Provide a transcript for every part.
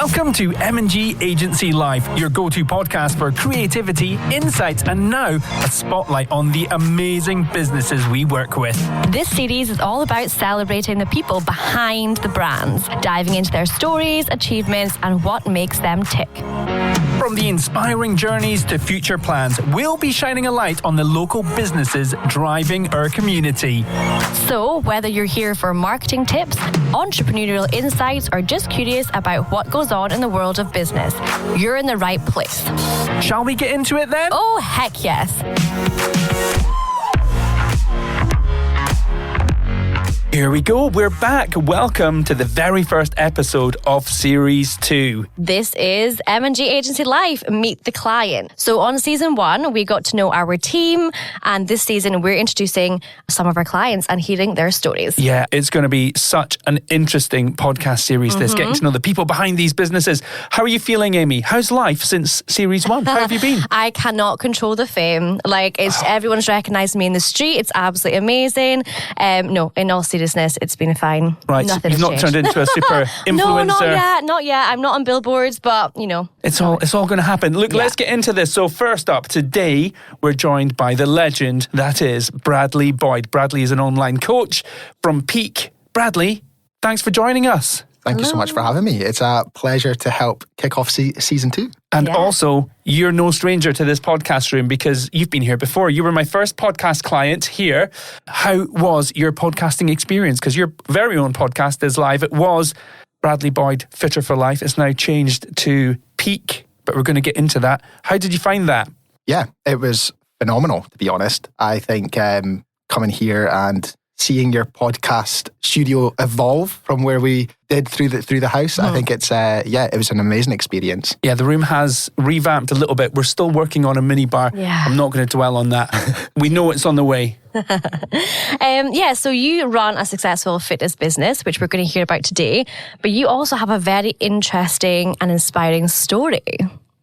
Welcome to M&G Agency Life, your go-to podcast for creativity, insights, and now a spotlight on the amazing businesses we work with. This series is all about celebrating the people behind the brands, diving into their stories, achievements, and what makes them tick. From the inspiring journeys to future plans, we'll be shining a light on the local businesses driving our community. So, whether you're here for marketing tips, entrepreneurial insights, or just curious about what goes on in the world of business, you're in the right place. Shall we get into it then? Oh, heck yes. Here we go, we're back. Welcome to the very first episode of Series 2. This is M&G Agency Life, Meet the Client. So on Season 1, we got to know our team, and this season we're introducing some of our clients and hearing their stories. Yeah, it's going to be such an interesting podcast series, this, getting to know the people behind these businesses. How are you feeling, Amy? How's life since Series 1? How have you been? I cannot control the fame. Everyone's recognised me in the street. It's absolutely amazing. No, in all seriousness, it's been fine. Right, Nothing you've has not changed. turned into a super influencer. No, not yet. I'm not on billboards, but, you know. It's all going to happen. Look, let's get into this. So first up, today, we're joined by the legend that is Bradley Boyd. Bradley is an online coach from Peak. Bradley, thanks for joining us. Thank you so much for having me. It's a pleasure to help kick off Season 2. And also, you're no stranger to this podcast room because you've been here before. You were my first podcast client here. How was your podcasting experience? Because your very own podcast is live. It was Bradley Boyd, Fitter for Life. It's now changed to Peak, but we're going to get into that. How did you find that? Yeah, it was phenomenal, to be honest. I think coming here and seeing your podcast studio evolve from where we did through the house, I think it's it was an amazing experience. Yeah, the room has revamped a little bit. We're still working on a mini bar. Yeah. I'm not going to dwell on that. We know it's on the way. So you run a successful fitness business, which we're going to hear about today, but you also have a very interesting and inspiring story.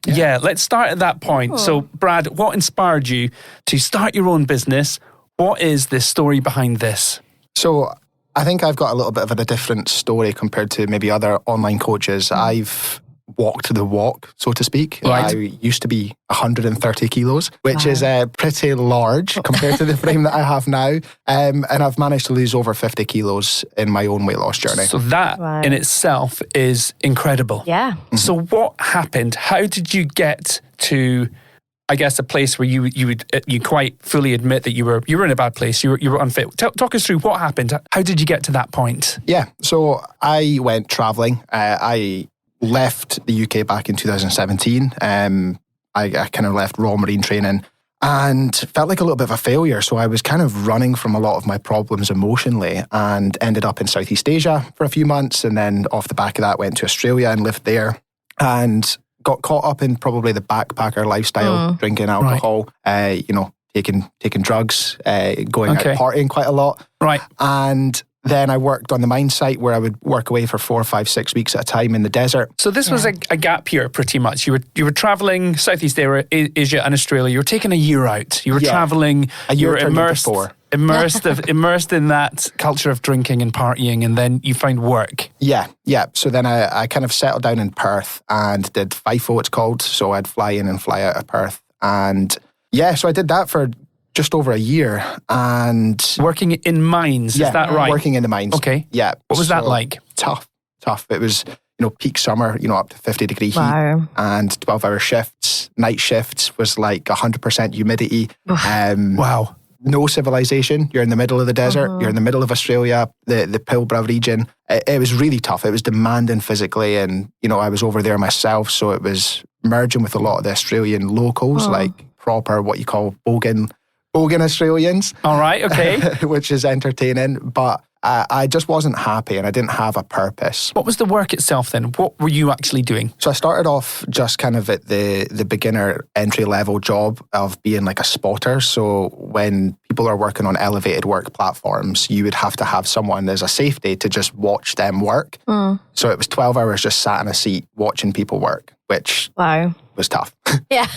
Yeah, let's start at that point. So, Brad, what inspired you to start your own business? What is the story behind this? So I think I've got a little bit of a different story compared to maybe other online coaches. I've walked the walk, so to speak. Right. I used to be 130 kilos, which is pretty large compared to the frame that I have now. And I've managed to lose over 50 kilos in my own weight loss journey. So that in itself is incredible. Yeah. So what happened? How did you get to, I guess, a place where you quite fully admit that you were in a bad place, you were unfit? Talk us through what happened. How did you get to that point? Yeah, so I went travelling. I left the UK back in 2017. I kind of left Royal Marine training and felt like a little bit of a failure. So I was kind of running from a lot of my problems emotionally and ended up in Southeast Asia for a few months. And then off the back of that, went to Australia and lived there. And got caught up in probably the backpacker lifestyle, drinking alcohol, taking drugs, going out partying quite a lot. Right. And then I worked on the mine site where I would work away for 4 or 5, 6 weeks at a time in the desert. So this was a gap year pretty much. You were travelling Southeast Asia and Australia. You were taking a year out. You were travelling. You were immersed in that culture of drinking and partying, and then you found work. Yeah. So then I kind of settled down in Perth and did FIFO, it's called. So I'd fly in and fly out of Perth. And so I did that for just over a year. And working in mines, is that right? Working in the mines. Okay. Yeah. What was that like? Tough. It was, peak summer, up to 50-degree heat and 12-hour shifts. Night shifts was like 100% humidity. Wow. No civilization. You're in the middle of the desert. You're in the middle of Australia, the Pilbara region. It was really tough. It was demanding physically. And, I was over there myself. So it was merging with a lot of the Australian locals, like proper, what you call bogan Australians. All right, okay. Which is entertaining. But I just wasn't happy and I didn't have a purpose. What was the work itself then? What were you actually doing? So I started off just kind of at the beginner entry level job of being like a spotter. So when people are working on elevated work platforms, you would have to have someone as a safety to just watch them work. So it was 12 hours just sat in a seat watching people work, which was tough. Yeah.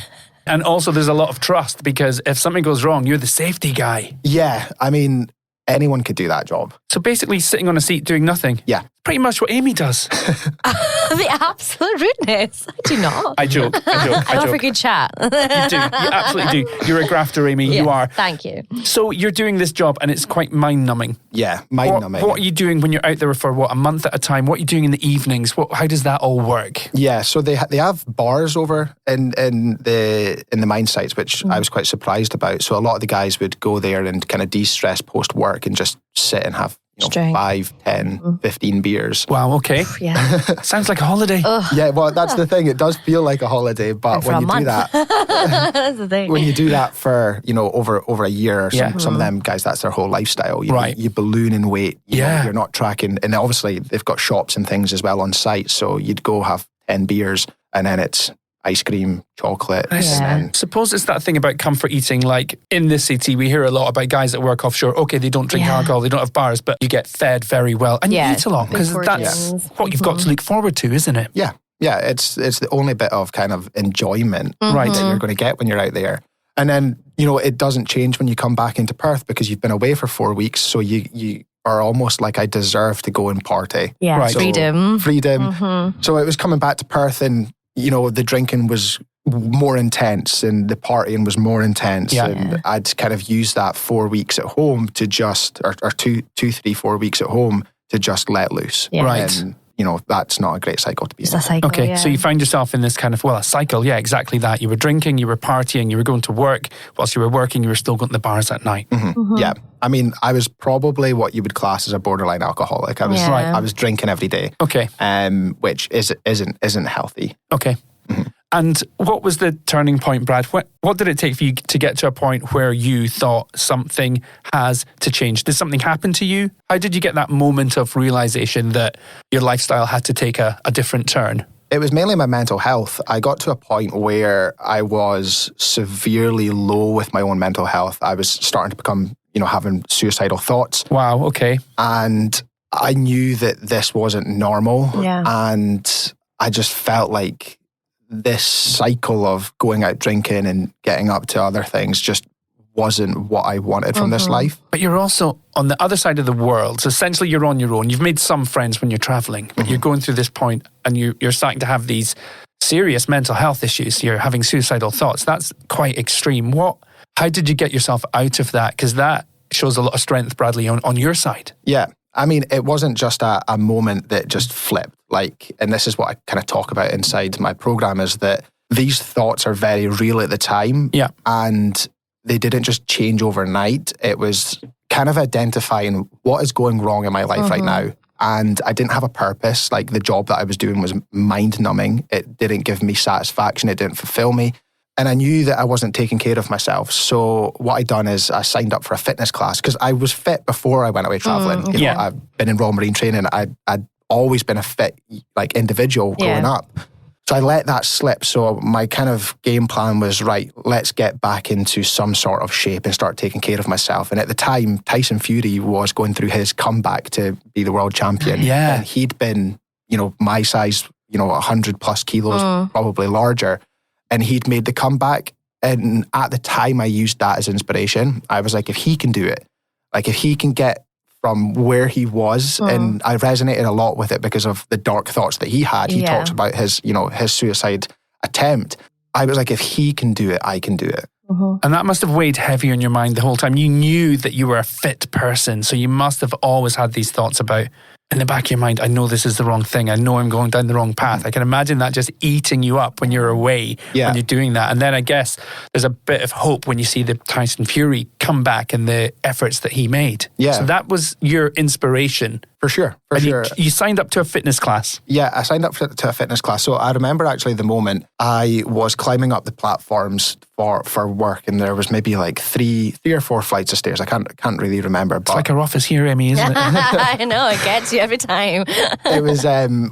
And also there's a lot of trust because if something goes wrong, you're the safety guy. Yeah, I mean, anyone could do that job. So basically sitting on a seat doing nothing. Yeah, pretty much what Aimee does. The absolute rudeness. I do not. I joke. I love a good chat. You do. You absolutely do. You're a grafter, Aimee. Yeah, you are. Thank you. So you're doing this job and it's quite mind-numbing. Yeah, mind-numbing. What are you doing when you're out there for, a month at a time? What are you doing in the evenings? How does that all work? Yeah, so they have bars over in the mine sites, which I was quite surprised about. So a lot of the guys would go there and kind of de-stress post-work and just sit and have 5, 10, 15 beers. Wow, okay. Yeah. Sounds like a holiday. Yeah, well, that's the thing. It does feel like a holiday, but when you do that, that's the thing. when you do that for over a year, some of them guys, that's their whole lifestyle. You balloon in weight. You're not tracking, and obviously they've got shops and things as well on site. So you'd go have 10 beers, and then it's ice cream, chocolate. I suppose it's that thing about comfort eating. Like in this city, we hear a lot about guys that work offshore. Okay, they don't drink alcohol, they don't have bars, but you get fed very well and you eat a lot because that's what you've got to look forward to, isn't it? Yeah, it's the only bit of kind of enjoyment that you're going to get when you're out there. And then, it doesn't change when you come back into Perth because you've been away for 4 weeks. So you are almost like, I deserve to go and party. Yeah, right. Freedom. So it was coming back to Perth and, the drinking was more intense and the partying was more intense. And I'd kind of used that 4 weeks at home to just, or 4 weeks at home to just let loose. Yeah. Right. And, that's not a great cycle to be in. It's a cycle, okay, so you find yourself in this kind of, a cycle. Yeah, exactly that. You were drinking, you were partying, you were going to work. Whilst you were working, you were still going to the bars at night. Yeah. I mean, I was probably what you would class as a borderline alcoholic. I was drinking every day. Okay. Which isn't healthy. Okay. And what was the turning point, Brad? What did it take for you to get to a point where you thought something has to change? Did something happen to you? How did you get that moment of realization that your lifestyle had to take a different turn? It was mainly my mental health. I got to a point where I was severely low with my own mental health. I was starting to become, having suicidal thoughts. Wow, okay. And I knew that this wasn't normal. Yeah. And I just felt like this cycle of going out drinking and getting up to other things just wasn't what I wanted from this life. But you're also on the other side of the world. So essentially you're on your own. You've made some friends when you're traveling, but you're going through this point and you're starting to have these serious mental health issues. You're having suicidal thoughts. That's quite extreme. How did you get yourself out of that? Because that shows a lot of strength, Bradley, on your side. Yeah. I mean, it wasn't just a moment that just flipped. And this is what I kind of talk about inside my program, is that these thoughts are very real at the time. Yeah. And they didn't just change overnight. It was kind of identifying what is going wrong in my life right now. And I didn't have a purpose. Like, the job that I was doing was mind-numbing. It didn't give me satisfaction. It didn't fulfill me. And I knew that I wasn't taking care of myself. So what I done is I signed up for a fitness class because I was fit before I went away traveling. I've been in Royal Marine training. I'd always been a fit individual growing up. So I let that slip. So my kind of game plan was, right, let's get back into some sort of shape and start taking care of myself. And at the time, Tyson Fury was going through his comeback to be the world champion. Yeah. And he'd been, my size, 100 plus kilos, probably larger. And he'd made the comeback. And at the time, I used that as inspiration. I was like, if he can do it, if he can get from where he was, and I resonated a lot with it because of the dark thoughts that he had. He talks about his suicide attempt. I was like, if he can do it, I can do it. And that must have weighed heavy on your mind the whole time. You knew that you were a fit person, so you must have always had these thoughts about, in the back of your mind, I know this is the wrong thing. I know I'm going down the wrong path. I can imagine that just eating you up when you're away, when you're doing that. And then I guess there's a bit of hope when you see the Tyson Fury come back and the efforts that he made. Yeah. So that was your inspiration. For sure. You signed up to a fitness class. Yeah, I signed up to a fitness class. So I remember actually the moment I was climbing up the platforms for work, and there was maybe like three or four flights of stairs. I can't really remember. But it's like our office here, Aimee, isn't it? I know, it gets you every time. It was,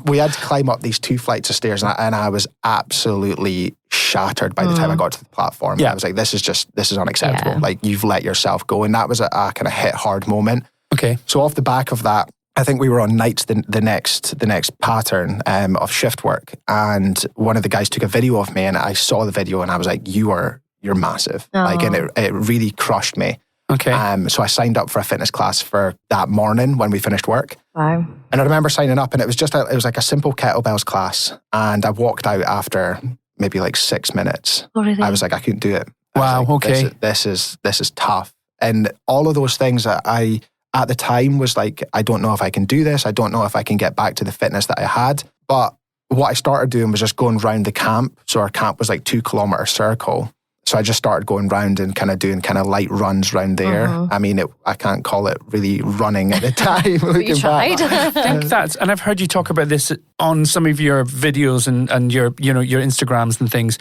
we had to climb up these 2 flights of stairs, and I was absolutely shattered by the time I got to the platform. Yeah. I was like, this is unacceptable. Like, you've let yourself go. And that was a kind of hit hard moment. Okay. So off the back of that, I think we were on nights the next pattern of shift work, and one of the guys took a video of me, and I saw the video, and I was like, you're massive. And it really crushed me. Okay. So I signed up for a fitness class for that morning when we finished work. Wow. And I remember signing up, and it was like a simple kettlebells class. And I walked out after maybe like 6 minutes. Oh, really? I was like, I couldn't do it. Wow, okay. This is tough. And all of those things that I, at the time, was like, I don't know if I can do this. I don't know if I can get back to the fitness that I had. But what I started doing was just going round the camp. So our camp was like 2 kilometer circle. So I just started going round and kind of doing kind of light runs round there. I mean, I can't call it really running at the time. You tried. I think that's, and I've heard you talk about this on some of your videos and your Instagrams and things.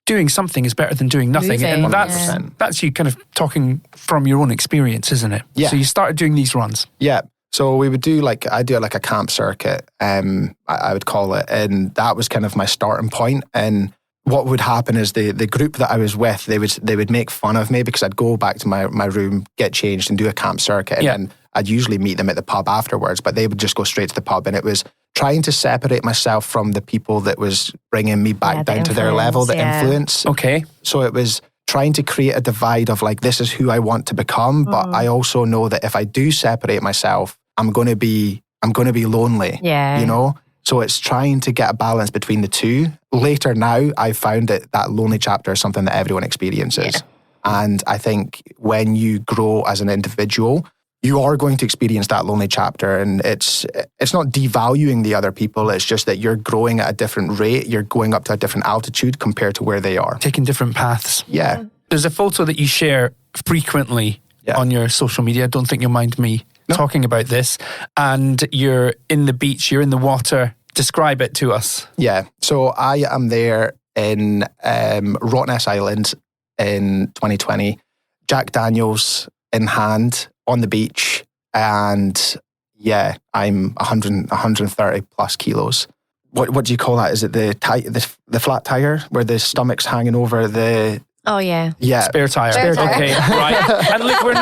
Doing something is better than doing nothing. Moving, and that's you kind of talking from your own experience, isn't it? Yeah. So you started doing these runs. Yeah. So we would do I do like a camp circuit, I would call it. And that was kind of my starting point. And what would happen is the group that I was with, they would make fun of me because I'd go back to my room, get changed and do a camp circuit. And then I'd usually meet them at the pub afterwards, but they would just go straight to the pub. And it was trying to separate myself from the people that was bringing me back down to their level, the influence. Okay. So it was trying to create a divide of like, this is who I want to become. But I also know that if I do separate myself, I'm going to be lonely. Yeah. You know? So it's trying to get a balance between the two. Later now, I found that lonely chapter is something that everyone experiences. Yeah. And I think when you grow as an individual, you are going to experience that lonely chapter. And it's not devaluing the other people. It's just that you're growing at a different rate. You're going up to a different altitude compared to where they are. Taking different paths. Yeah. There's a photo that you share frequently on your social media. I don't think you'll mind me talking about this. And you're in the beach, you're in the water. Describe it to us. Yeah. So I am there in Rottnest Island in 2020. Jack Daniels in hand on the beach. And yeah, I'm 130 plus kilos. What do you call that? Is it the flat tire where the stomach's hanging over the... Oh, yeah. Yeah. Spare tire. Okay, right. And look, we're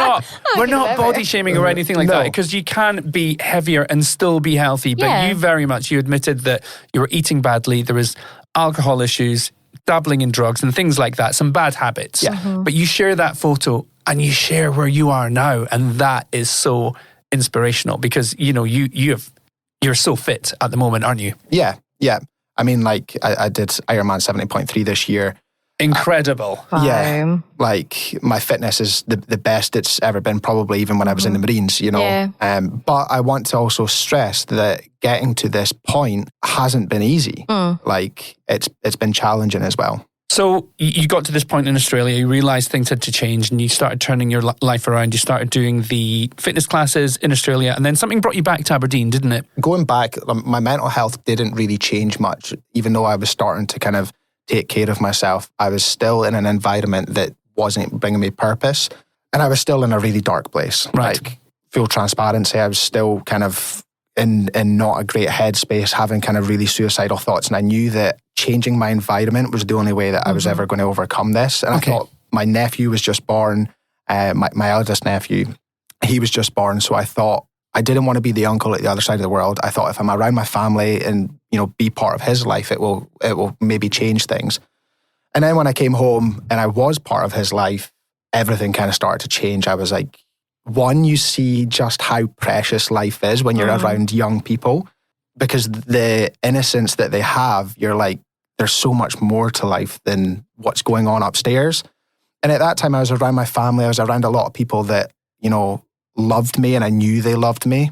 not body shaming or anything like that, because you can be heavier and still be healthy. But you admitted that you were eating badly. There was alcohol issues, dabbling in drugs and things like that, some bad habits. Yeah. But you share that photo and you share where you are now. And that is so inspirational because, you're so fit at the moment, aren't you? Yeah. Yeah. I mean, like I did Ironman 70.3 this year. Incredible. Yeah. Like my fitness is the best it's ever been, probably even when I was in the Marines, Yeah. But I want to also stress that getting to this point hasn't been easy. Like it's been challenging as well. So you got to this point in Australia, you realised things had to change and you started turning your life around. You started doing the fitness classes in Australia and then something brought you back to Aberdeen, didn't it? Going back, my mental health didn't really change much, even though I was starting to kind of take care of myself. I was still in an environment that wasn't bringing me purpose. And I was still in a really dark place. Right. Like, full transparency, I was still kind of in not a great headspace, having kind of really suicidal thoughts. And I knew that changing my environment was the only way that I was ever going to overcome this. And I thought my nephew was just born, my eldest nephew, he was just born. So I thought I didn't want to be the uncle at the other side of the world. I thought if I'm around my family and, be part of his life, it will maybe change things. And then when I came home and I was part of his life, everything kind of started to change. I was like, one, you see just how precious life is when you're around young people, because the innocence that they have, you're like, there's so much more to life than what's going on upstairs. And at that time, I was around my family. I was around a lot of people that, loved me and I knew they loved me.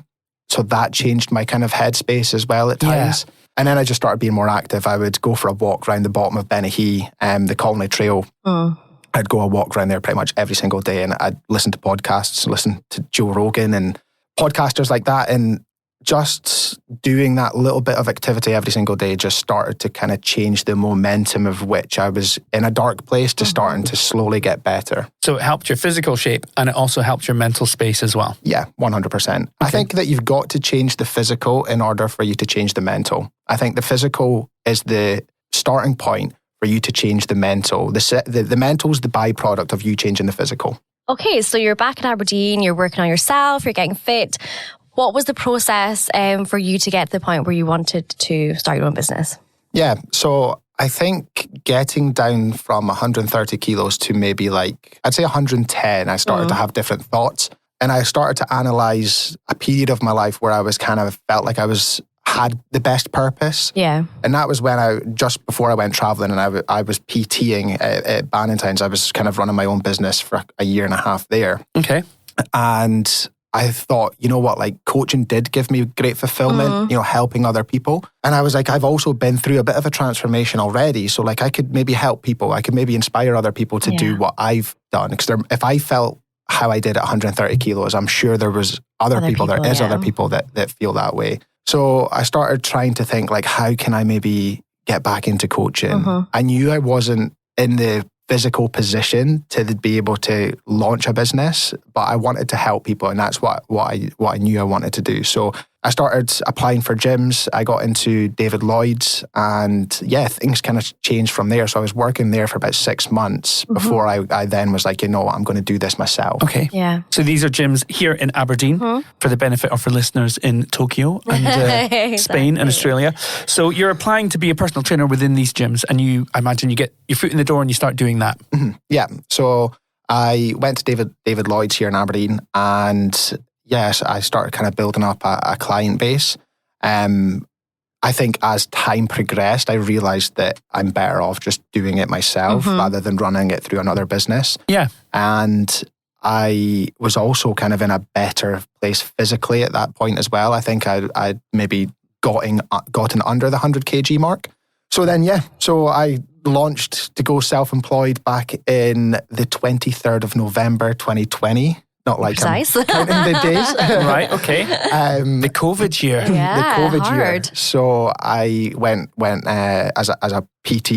So that changed my kind of headspace as well at times. Yeah. And then I just started being more active. I would go for a walk around the bottom of Benihee, the Colony Trail. I'd go a walk around there pretty much every single day, and I'd listen to podcasts, listen to Joe Rogan and podcasters like that. And just doing that little bit of activity every single day just started to kind of change the momentum of which I was in a dark place to starting to slowly get better. So it helped your physical shape and it also helped your mental space as well. Yeah, 100%. Okay. I think that you've got to change the physical in order for you to change the mental. I think the physical is the starting point for you to change the mental. The mental is the byproduct of you changing the physical. Okay, so you're back in Aberdeen, you're working on yourself, you're getting fit. What was the process for you to get to the point where you wanted to start your own business? Yeah, so I think getting down from 130 kilos to maybe I'd say 110, I started to have different thoughts. And I started to analyze a period of my life where I was kind of felt like I had the best purpose. Yeah. And that was when just before I went traveling, and I was PTing at Bannatynes. I was kind of running my own business for a year and a half there. Okay. And I thought, you know what, coaching did give me great fulfillment, helping other people. And I was like, I've also been through a bit of a transformation already. So I could maybe help people. I could maybe inspire other people to do what I've done. Because if I felt how I did at 130 kilos, I'm sure there was other people that feel that way. So I started trying to think how can I maybe get back into coaching? I knew I wasn't in the physical position to be able to launch a business, but I wanted to help people, and that's what I knew I wanted to do. So I started applying for gyms. I got into David Lloyd's, and things kind of changed from there. So I was working there for about 6 months before I then was like, I'm going to do this myself. Okay. Yeah. So these are gyms here in Aberdeen for the benefit of our listeners in Tokyo and Exactly. Spain and Australia. So you're applying to be a personal trainer within these gyms, and I imagine you get your foot in the door and you start doing that. Yeah. So I went to David Lloyd's here in Aberdeen, and yes, I started kind of building up a client base. I think as time progressed, I realized that I'm better off just doing it myself rather than running it through another business. Yeah. And I was also kind of in a better place physically at that point as well. I think I'd maybe gotten under the 100 kg mark. So then, so I launched to go self-employed back in the 23rd of November, 2020. Not like Precise. I'm counting the days. Right, okay. The COVID year. Yeah, the COVID hard. year. So I went as a PT,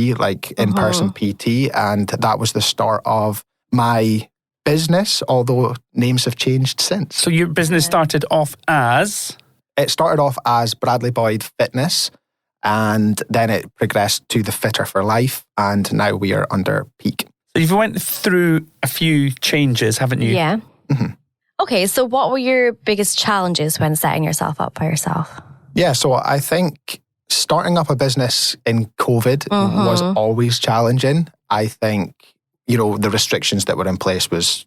in-person PT, and that was the start of my business, although names have changed since. So your business started off as? It started off as Bradley Boyd Fitness, and then it progressed to the Fitter for Life, and now we are under Peak. So you've went through a few changes, haven't you? Yeah. Okay, so what were your biggest challenges when setting yourself up by yourself? Yeah, so I think starting up a business in COVID was always challenging. I think, the restrictions that were in place was,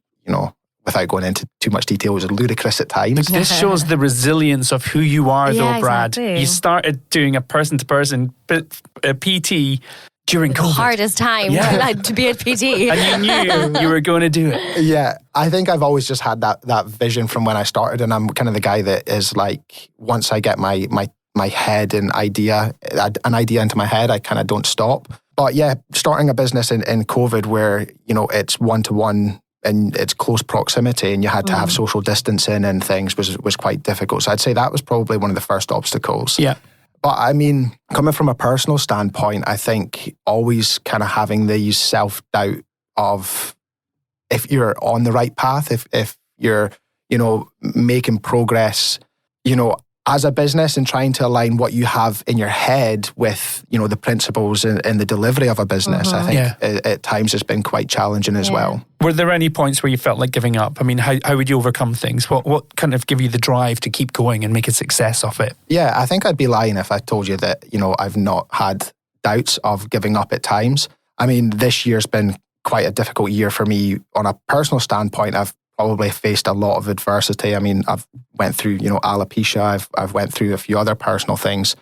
without going into too much detail, was ludicrous at times. This shows the resilience of who you are, though, Brad. Exactly. You started doing a person-to-person PT during COVID. Hardest time to be a PT. And you knew you were going to do it. Yeah, I think I've always just had that vision from when I started, and I'm kind of the guy that is once I get my head and an idea into my head, I kind of don't stop. But yeah, starting a business in COVID where, it's one-to-one and it's close proximity and you had to have social distancing and things was quite difficult. So I'd say that was probably one of the first obstacles. Yeah. But I mean, coming from a personal standpoint, I think always kind of having these self-doubt of if you're on the right path, if you're, making progress, as a business and trying to align what you have in your head with, the principles and the delivery of a business. I think at times it's been quite challenging as well. Were there any points where you felt like giving up? I mean, how would you overcome things? What kind of give you the drive to keep going and make a success of it? Yeah, I think I'd be lying if I told you that, I've not had doubts of giving up at times. I mean, this year's been quite a difficult year for me on a personal standpoint. I've probably faced a lot of adversity. I mean, I've went through, alopecia. I've went through a few other personal things.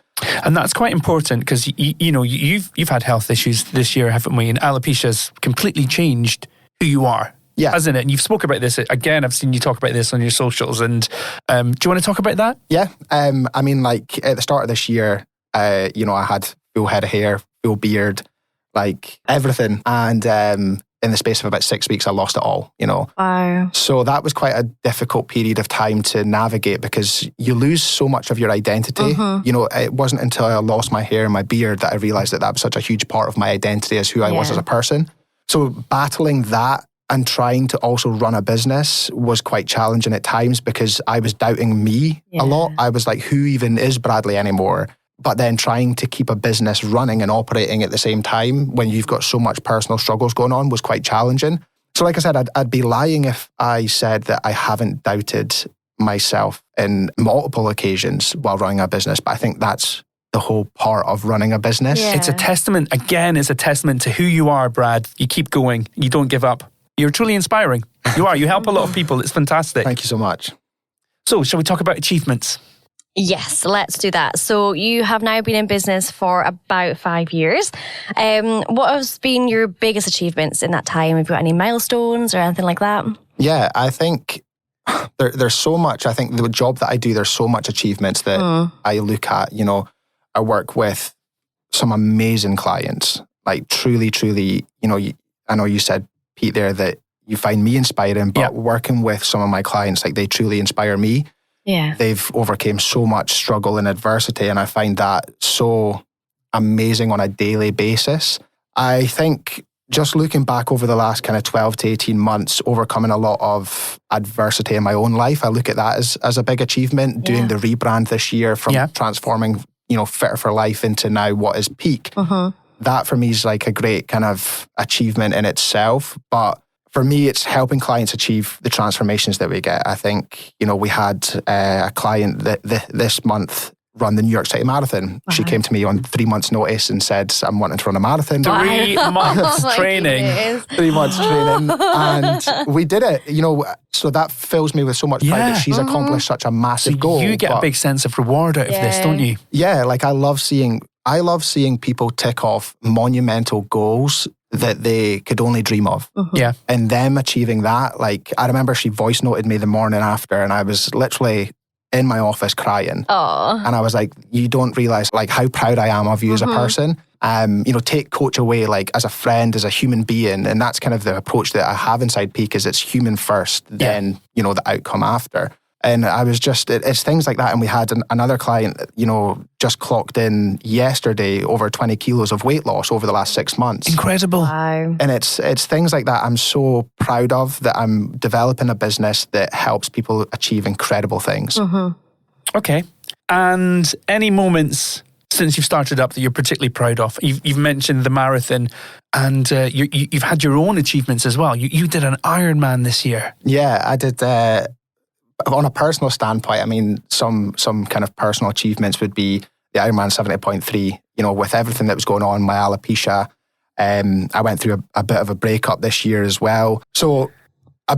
And that's quite important because, you've had health issues this year, haven't we? And alopecia's completely changed who you are, hasn't it? And you've spoke about this. Again, I've seen you talk about this on your socials. And do you want to talk about that? Yeah. I mean, at the start of this year, I had full head of hair, full beard, everything. And in the space of about 6 weeks, I lost it all, Wow. So that was quite a difficult period of time to navigate because you lose so much of your identity. It wasn't until I lost my hair and my beard that I realized that was such a huge part of my identity as who I was as a person. So battling that and trying to also run a business was quite challenging at times because I was doubting me a lot. I was like, who even is Bradley anymore? But then trying to keep a business running and operating at the same time when you've got so much personal struggles going on was quite challenging. So like I said, I'd be lying if I said that I haven't doubted myself in multiple occasions while running a business. But I think that's the whole part of running a business. Yeah. It's a testament to who you are, Brad. You keep going. You don't give up. You're truly inspiring. You are. You help a lot of people. It's fantastic. Thank you so much. So, shall we talk about achievements? Yes, let's do that. So you have now been in business for about 5 years. What has been your biggest achievements in that time? Have you got any milestones or anything like that? Yeah, I think there's so much. I think the job that I do, there's so much achievements that I look at. You know, I work with some amazing clients, like truly, you know, I know you said, Pete, there that you find me inspiring, but working with some of my clients, like they truly inspire me. Yeah. They've overcame so much struggle and adversity, and I find that so amazing on a daily basis. I think just looking back over the last kind of 12 to 18 months, overcoming a lot of adversity in my own life, I look at that as a big achievement. Doing the rebrand this year from transforming, you know, Fitter for Life into now what is Peak. That for me is like a great kind of achievement in itself. But for me, it's helping clients achieve the transformations that we get. I think, you know, we had a client that this month run the New York City Marathon. She came to me on 3 months' notice and said, I'm wanting to run a marathon. 3 months training. 3 months training. And we did it, you know, so that fills me with so much pride that she's accomplished such a massive goal. You get a big sense of reward out of this, don't you? Yeah, like I love seeing people tick off monumental goals that they could only dream of. Yeah. And them achieving that, like I remember she voice noted me the morning after and I was literally in my office crying. Aww. And I was like, you don't realize like how proud I am of you as a person. You know, take coach away like as a friend, as a human being. And that's kind of the approach that I have inside Peak is it's human first, then, you know, the outcome after. And I was just, it's things like that. And we had another client, you know, just clocked in yesterday over 20 kilos of weight loss over the last 6 months. Incredible. Wow. And it's things like that I'm so proud of, that I'm developing a business that helps people achieve incredible things. Okay. And any moments since you've started up that you're particularly proud of? You've mentioned the marathon, and you've had your own achievements as well. You did an Ironman this year. Yeah, I did. On a personal standpoint, I mean, some kind of personal achievements would be the Ironman 70.3. You know, with everything that was going on, my alopecia, I went through a bit of a breakup this year as well. So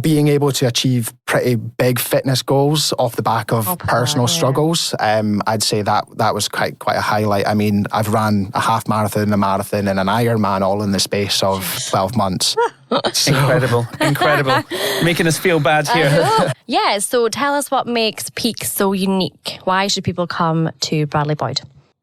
being able to achieve pretty big fitness goals off the back of personal struggles, I'd say that was quite a highlight. I mean, I've ran a half marathon, a marathon, and an Ironman all in the space of 12 months. Incredible. Making us feel bad here. Yeah, so tell us what makes Peak so unique. Why should people come to Bradley Boyd?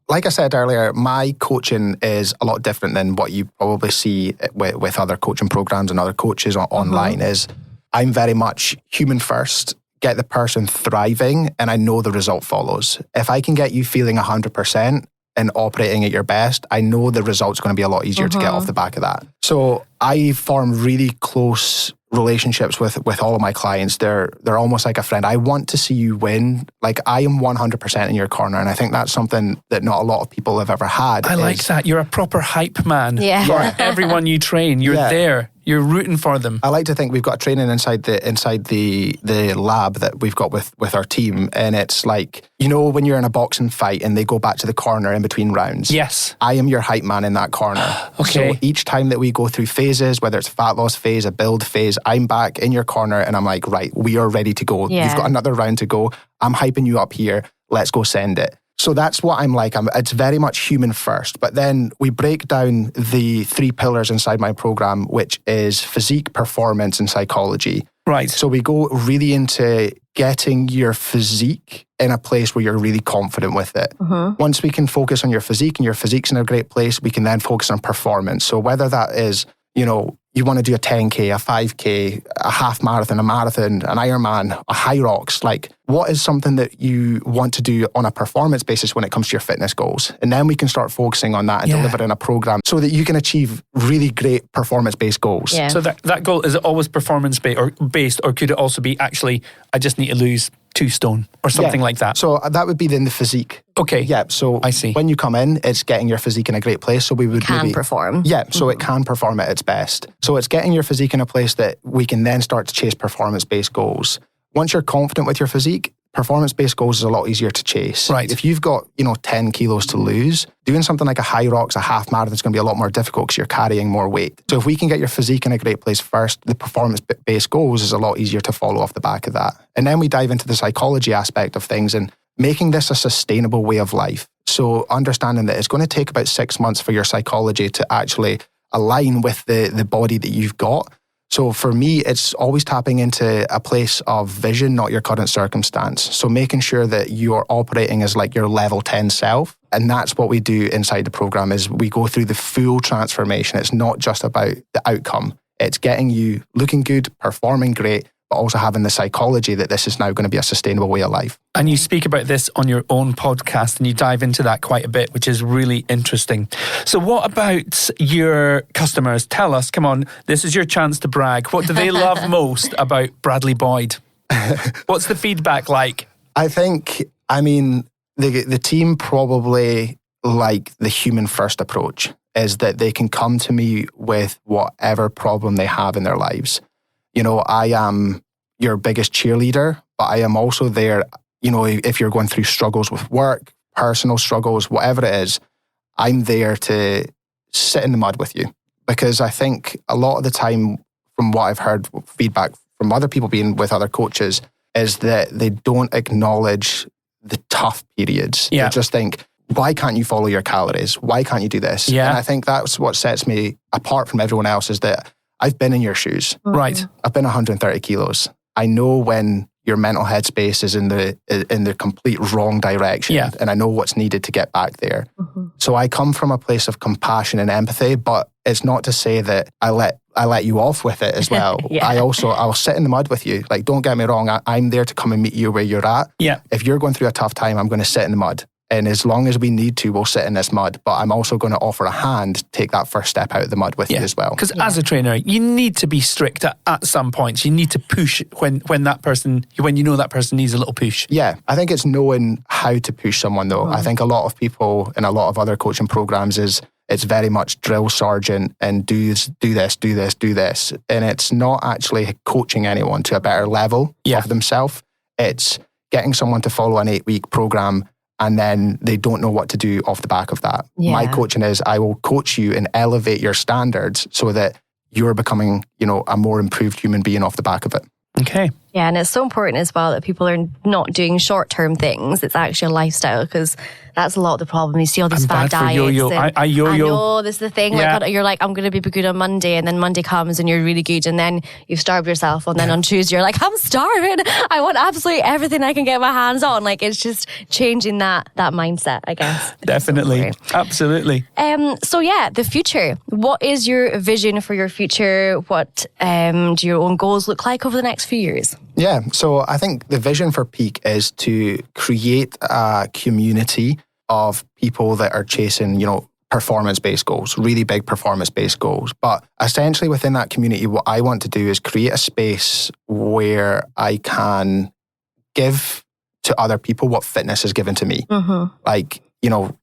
Like I said earlier, my coaching is a lot different than what you probably see with other coaching programs and other coaches online. Is I'm very much human first, get the person thriving, and I know the result follows. If I can get you feeling 100% and operating at your best, I know the result's going to be a lot easier to get off the back of that. So I form really close relationships with all of my clients. They're almost like a friend. I want to see you win. Like I am 100% in your corner. And I think that's something that not a lot of people have ever had. I like that. You're a proper hype man for everyone you train. You're there. You're rooting for them. I like to think we've got training inside the lab that we've got with our team, and it's like, you know, when you're in a boxing fight and they go back to the corner in between rounds. Yes, I am your hype man in that corner. Okay. So each time that we go through phases, whether it's fat loss phase, a build phase, I'm back in your corner and I'm like, right, we are ready to go. Yeah. You've got another round to go. I'm hyping you up here. Let's go send it. So that's what I'm like. It's very much human first. But then we break down the 3 pillars inside my program, which is physique, performance, and psychology. Right. So we go really into getting your physique in a place where you're really confident with it. Once we can focus on your physique and your physique's in a great place, we can then focus on performance. So whether that is, you know, you want to do a 10K, a 5K, a half marathon, a marathon, an Ironman, a high rocks, like what is something that you want to do on a performance basis when it comes to your fitness goals? And then we can start focusing on that and delivering a program so that you can achieve really great performance-based goals. Yeah. So that goal, is it always performance-based or could it also be actually, I just need to lose 2 stone or something like that? So that would be then the physique. Okay. Yeah. So I see. When you come in, it's getting your physique in a great place. So we would perform. Yeah. So it can perform at its best. So it's getting your physique in a place that we can then start to chase performance-based goals. Once you're confident with your physique, performance-based goals is a lot easier to chase. Right. If you've got, 10 kilos to lose, doing something like a high rocks, a half marathon is going to be a lot more difficult because you're carrying more weight. So if we can get your physique in a great place first, the performance-based goals is a lot easier to follow off the back of that. And then we dive into the psychology aspect of things and making this a sustainable way of life. So understanding that it's going to take about 6 months for your psychology to actually align with the body that you've got. So for me, it's always tapping into a place of vision, not your current circumstance. So making sure that you're operating as like your level 10 self. And that's what we do inside the program is we go through the full transformation. It's not just about the outcome. It's getting you looking good, performing great, but also having the psychology that this is now going to be a sustainable way of life. And you speak about this on your own podcast and you dive into that quite a bit, which is really interesting. So what about your customers? Tell us, come on, this is your chance to brag. What do they love most about Bradley Boyd? What's the feedback like? I think, the team probably like the human first approach is that they can come to me with whatever problem they have in their lives. I am your biggest cheerleader, but I am also there, if you're going through struggles with work, personal struggles, whatever it is, I'm there to sit in the mud with you. Because I think a lot of the time, from what I've heard feedback from other people being with other coaches, is that they don't acknowledge the tough periods. Yeah. They just think, why can't you follow your calories? Why can't you do this? Yeah. And I think that's what sets me apart from everyone else is that I've been in your shoes. Right. I've been 130 kilos. I know when your mental headspace is in the complete wrong direction. Yeah. And I know what's needed to get back there. Mm-hmm. So I come from a place of compassion and empathy, but it's not to say that I let you off with it as well. Yeah. I'll sit in the mud with you. Like, don't get me wrong. I'm there to come and meet you where you're at. Yeah. If you're going through a tough time, I'm going to sit in the mud. And as long as we need to, we'll sit in this mud. But I'm also going to offer a hand, take that first step out of the mud with you as well. Because as a trainer, you need to be strict at some points. You need to push when you know that person needs a little push. Yeah, I think it's knowing how to push someone though. I think a lot of people in a lot of other coaching programs it's very much drill sergeant and do this. And it's not actually coaching anyone to a better level of themselves. It's getting someone to follow an 8-week program and then they don't know what to do off the back of that. Yeah. My coaching is I will coach you and elevate your standards so that you're becoming, a more improved human being off the back of it. Okay. Yeah, and it's so important as well that people are not doing short-term things. It's actually a lifestyle because that's a lot of the problem. You see all these I'm fad bad for diets. yo-yo. I yo-yo. I know, this is the thing. Yeah. Like, you're like, I'm going to be good on Monday, and then Monday comes and you're really good, and then you've starved yourself, and then on Tuesday you're like, I'm starving. I want absolutely everything I can get my hands on. Like, it's just changing that mindset, I guess. Definitely. Absolutely. So yeah, the future. What is your vision for your future? What do your own goals look like over the next few years? Yeah, so I think the vision for Peak is to create a community of people that are chasing, performance-based goals, really big performance-based goals. But essentially within that community, what I want to do is create a space where I can give to other people what fitness has given to me. Mm-hmm. Like,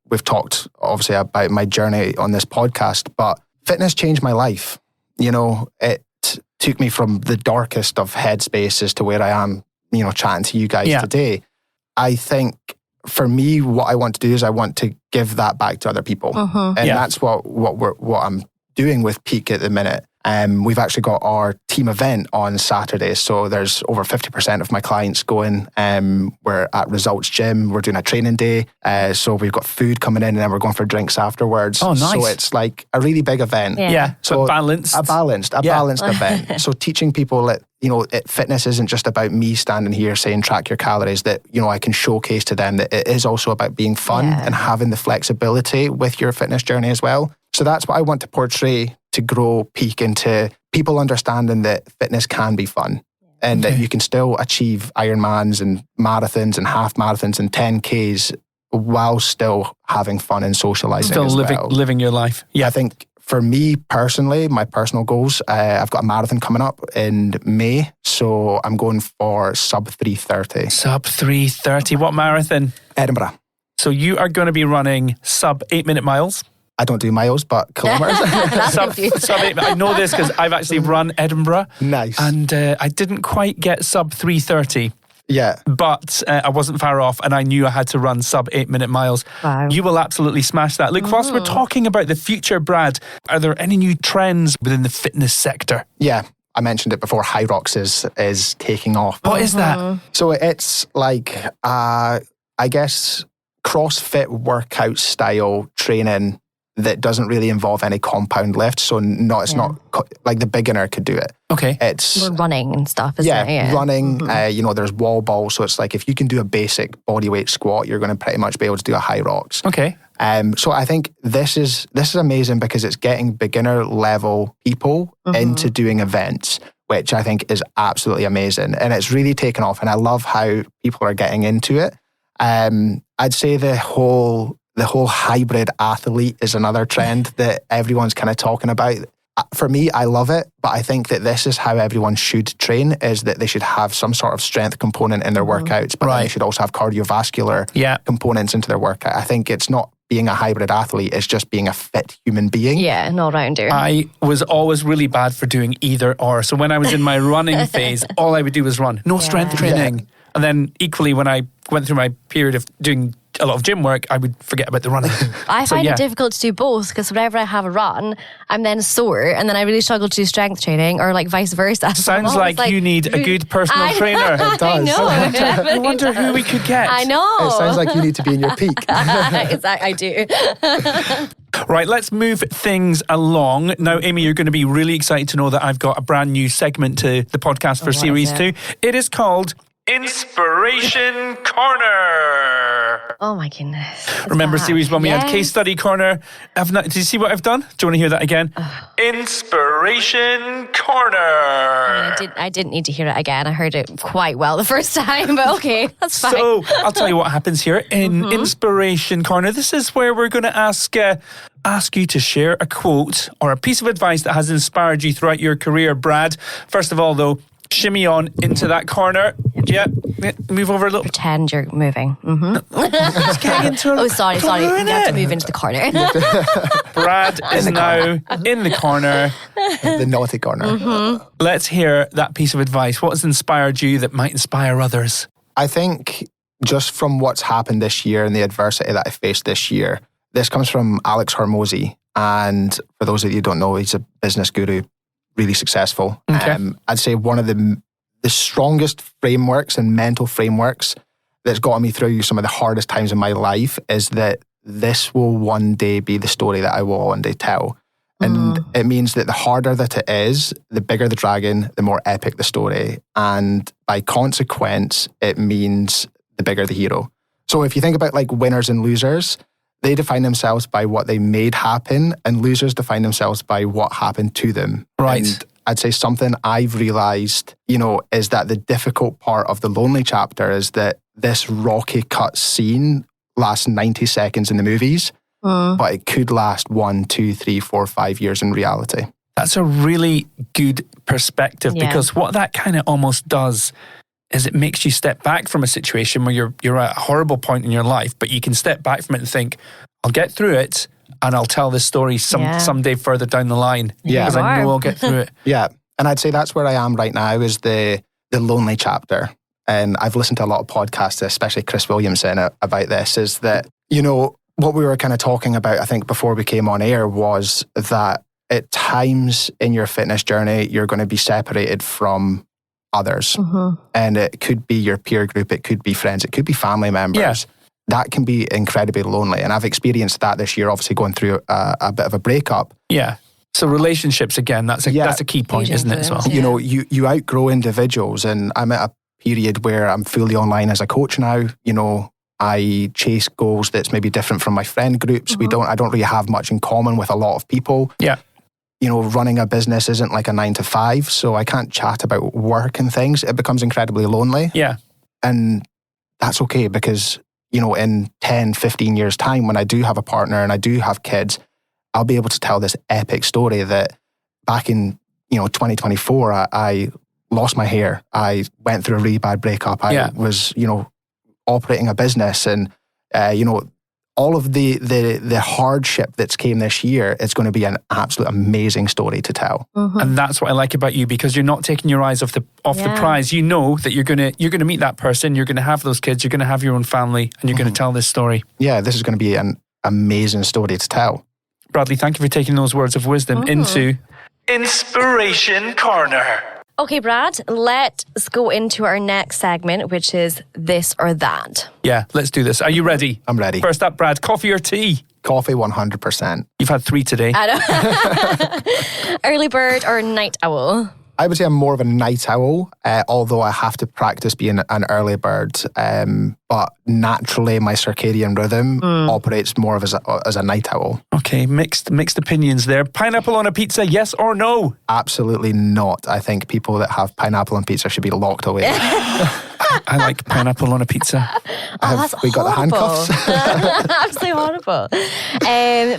we've talked obviously about my journey on this podcast, but fitness changed my life. It took me from the darkest of headspaces to where I am, chatting to you guys today. I think for me, what I want to do is I want to give that back to other people. Mm-hmm. And that's what I'm doing with Peak at the minute. We've actually got our team event on Saturday. So there's over 50% of my clients going. We're at Results Gym. We're doing a training day. So we've got food coming in and then we're going for drinks afterwards. Oh, nice. So it's like a really big event. Yeah. So balanced. A balanced event. So teaching people that, fitness isn't just about me standing here saying track your calories, that, I can showcase to them that it is also about being fun and having the flexibility with your fitness journey as well. So that's what I want to portray to grow Peak into people understanding that fitness can be fun and that you can still achieve Ironmans and marathons and half marathons and 10Ks while still having fun and socializing Still as well. living your life. Yeah. I think for me personally, my personal goals, I've got a marathon coming up in May. So I'm going for sub 3:30. Sub 3:30. What marathon? Edinburgh. So you are going to be running sub 8-minute miles. I don't do miles, but kilometres. sub 8. I know this because I've actually run Edinburgh. Nice. And I didn't quite get sub 3:30. Yeah. But I wasn't far off, and I knew I had to run sub 8-minute miles. Wow. You will absolutely smash that. Look, whilst we're talking about the future, Brad, are there any new trends within the fitness sector? Yeah. I mentioned it before, High Rocks is taking off. What is that? So it's like, I guess, CrossFit workout style training that doesn't really involve any compound lift. So it's not like the beginner could do it. Okay. It's We're running and stuff, isn't it? Yeah. Running. There's wall ball. So it's like if you can do a basic bodyweight squat, you're going to pretty much be able to do a High Rocks. Okay. So I think this is amazing because it's getting beginner level people into doing events, which I think is absolutely amazing. And it's really taken off. And I love how people are getting into it. I'd say the whole hybrid athlete is another trend that everyone's kind of talking about. For me, I love it, but I think that this is how everyone should train, is that they should have some sort of strength component in their workouts, but then they should also have cardiovascular components into their workout. I think it's not being a hybrid athlete, it's just being a fit human being. Yeah, an all-rounder. I was always really bad for doing either or. So when I was in my running phase, all I would do was run. No strength training. Yeah. And then equally, when I went through my period of doing a lot of gym work, I would forget about the running. I find it difficult to do both because whenever I have a run, I'm then sore and then I really struggle to do strength training or like vice versa. Sounds like you need a good personal trainer. It does. I wonder who we could get. I know. It sounds like you need to be in your peak. I do. Right, let's move things along. Now, Aimee, you're going to be really excited to know that I've got a brand new segment to the podcast for Series 2. It is called Inspiration Corner. Oh my goodness. Remember Series 1 we had Case Study Corner. Did you see what I've done? Do you want to hear that again? Inspiration Corner. I didn't need to hear it again. I heard it quite well the first time, but okay, that's fine. So I'll tell you what happens here in Inspiration Corner. This is where we're going to ask you to share a quote or a piece of advice that has inspired you throughout your career, Brad. First of all, though, shimmy on into that corner. Yeah, move over a little. Pretend you're moving. Just getting into a sorry. You have to move into the corner. Brad is now in the corner. The naughty corner. Let's hear that piece of advice. What has inspired you that might inspire others? I think just from what's happened this year and the adversity that I faced this year, this comes from Alex Hormozy. And for those of you who don't know, he's a business guru, really successful. Okay. I'd say one of the strongest frameworks and mental frameworks that's gotten me through some of the hardest times in my life is that this will one day be the story that I will one day tell. And it means that the harder that it is, the bigger the dragon, the more epic the story. And by consequence, it means the bigger the hero. So if you think about like winners and losers, they define themselves by what they made happen, and losers define themselves by what happened to them. Right. And I'd say something I've realized, is that the difficult part of the lonely chapter is that this rocky cut scene lasts 90 seconds in the movies, but it could last 1, 2, 3, 4, 5 years in reality. That's a really good perspective because what that kind of almost does is it makes you step back from a situation where you're at a horrible point in your life, but you can step back from it and think, I'll get through it and I'll tell this story someday further down the line because I know I'll get through it. Yeah. And I'd say that's where I am right now is the lonely chapter. And I've listened to a lot of podcasts, especially Chris Williamson, about this, is that, what we were kind of talking about, I think, before we came on air was that at times in your fitness journey, you're going to be separated from others. And it could be your peer group, it could be friends, it could be family members. Yeah. That can be incredibly lonely. And I've experienced that this year, obviously going through a bit of a breakup. Yeah. So relationships, again, that's a key point, isn't it, as well? Yeah. You outgrow individuals, and I'm at a period where I'm fully online as a coach now. I chase goals that's maybe different from my friend groups. I don't really have much in common with a lot of people. Yeah. Running a business isn't like a 9 to 5, so I can't chat about work and things. It becomes incredibly lonely. Yeah. And that's okay because, in 10, 15 years' time, when I do have a partner and I do have kids, I'll be able to tell this epic story that back in, 2024, I lost my hair. I went through a really bad breakup. I was, operating a business and, all of the hardship that's came this year, it's going to be an absolute amazing story to tell. And that's what I like about you, because you're not taking your eyes off the prize. You know that you're gonna meet that person, you're gonna have those kids, you're gonna have your own family, and you're gonna tell this story. Yeah, this is going to be an amazing story to tell. Bradley, thank you for taking those words of wisdom into Inspiration Corner. Okay, Brad, let's go into our next segment, which is This or That. Yeah, let's do this. Are you ready? I'm ready. First up, Brad, coffee or tea? Coffee, 100%. You've had 3 today. I know. Early bird or night owl? I would say I'm more of a night owl, although I have to practice being an early bird. But naturally, my circadian rhythm operates more of as a night owl. Okay, mixed opinions there. Pineapple on a pizza, yes or no? Absolutely not. I think people that have pineapple on pizza should be locked away. I like pineapple on a pizza. That's we got the handcuffs? Absolutely horrible.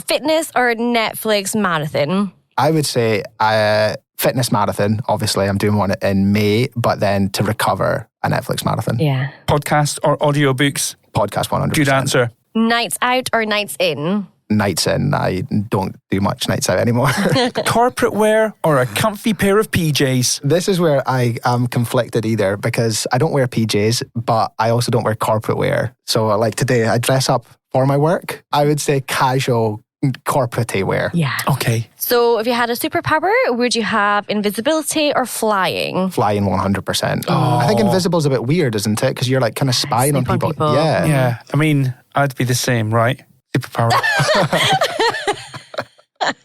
Fitness or Netflix marathon? I would say fitness marathon. Obviously, I'm doing one in May, but then to recover, a Netflix marathon. Yeah. Podcast or audiobooks? Podcast, 100%. Good answer. Nights out or nights in? Nights in. I don't do much nights out anymore. Corporate wear or a comfy pair of PJs? This is where I am conflicted either, because I don't wear PJs, but I also don't wear corporate wear. So like today, I dress up for my work. I would say casual corporate wear. Yeah. Okay. So if you had a superpower, would you have invisibility or flying? Flying, 100%. I think invisible is a bit weird, isn't it? Because you're like kind of spying on people. Yeah. Yeah. I mean, I'd be the same, right? Superpower.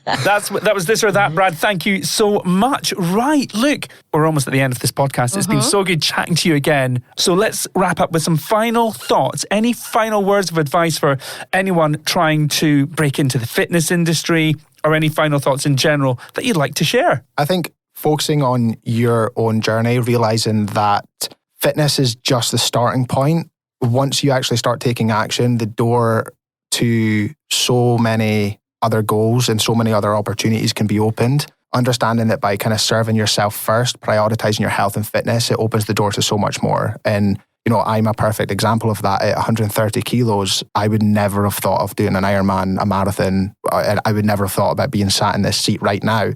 That was This or That, Brad. Thank you so much. Right, look, we're almost at the end of this podcast. It's been so good chatting to you again. So let's wrap up with some final thoughts. Any final words of advice for anyone trying to break into the fitness industry, or any final thoughts in general that you'd like to share? I think focusing on your own journey, realizing that fitness is just the starting point. Once you actually start taking action, the door to so many other goals and so many other opportunities can be opened. Understanding that by kind of serving yourself first, prioritizing your health and fitness, it opens the door to so much more. And, you know, I'm a perfect example of that. At 130 kilos, I would never have thought of doing an Ironman, a marathon. I would never have thought about being sat in this seat right now.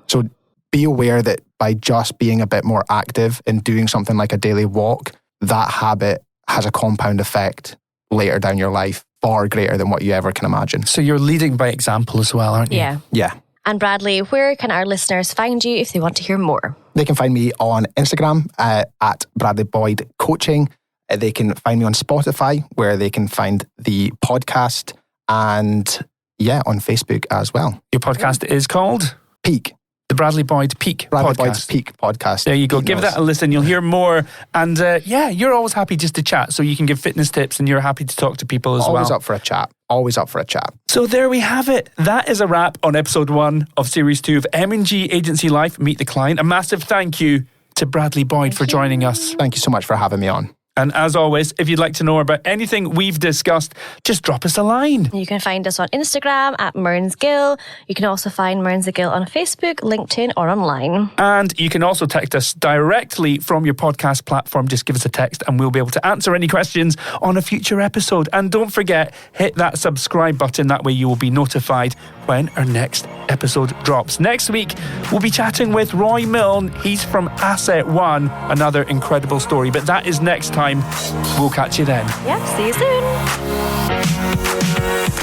So be aware that by just being a bit more active and doing something like a daily walk, that habit has a compound effect later down your life, far greater than what you ever can imagine. So you're leading by example as well, aren't you? Yeah. Yeah. And Bradley, where can our listeners find you if they want to hear more? They can find me on Instagram at Bradley Boyd Coaching. They can find me on Spotify, where they can find the podcast, and on Facebook as well. Your podcast is called? Peak. The Bradley Boyd Peak Bradley podcast. Boyd's Peak podcast. There you go. Give that a listen. You'll hear more. And you're always happy just to chat. So you can give fitness tips, and you're happy to talk to people as well. Always up for a chat. Always up for a chat. So there we have it. That is a wrap on episode 1 of series 2 of M&G Agency Life, Meet the Client. A massive thank you to Bradley Boyd for joining us. Thank you so much for having me on. And as always, if you'd like to know about anything we've discussed, just drop us a line. You can find us on Instagram at MearnsGill. You can also find Mearns Gill on Facebook, LinkedIn, or online. And you can also text us directly from your podcast platform. Just give us a text and we'll be able to answer any questions on a future episode. And don't forget, hit that subscribe button. That way you will be notified when our next episode drops. Next week, we'll be chatting with Roy Milne. He's from Asset One. Another incredible story. But that is next time. We'll catch you then. Yeah, see you soon.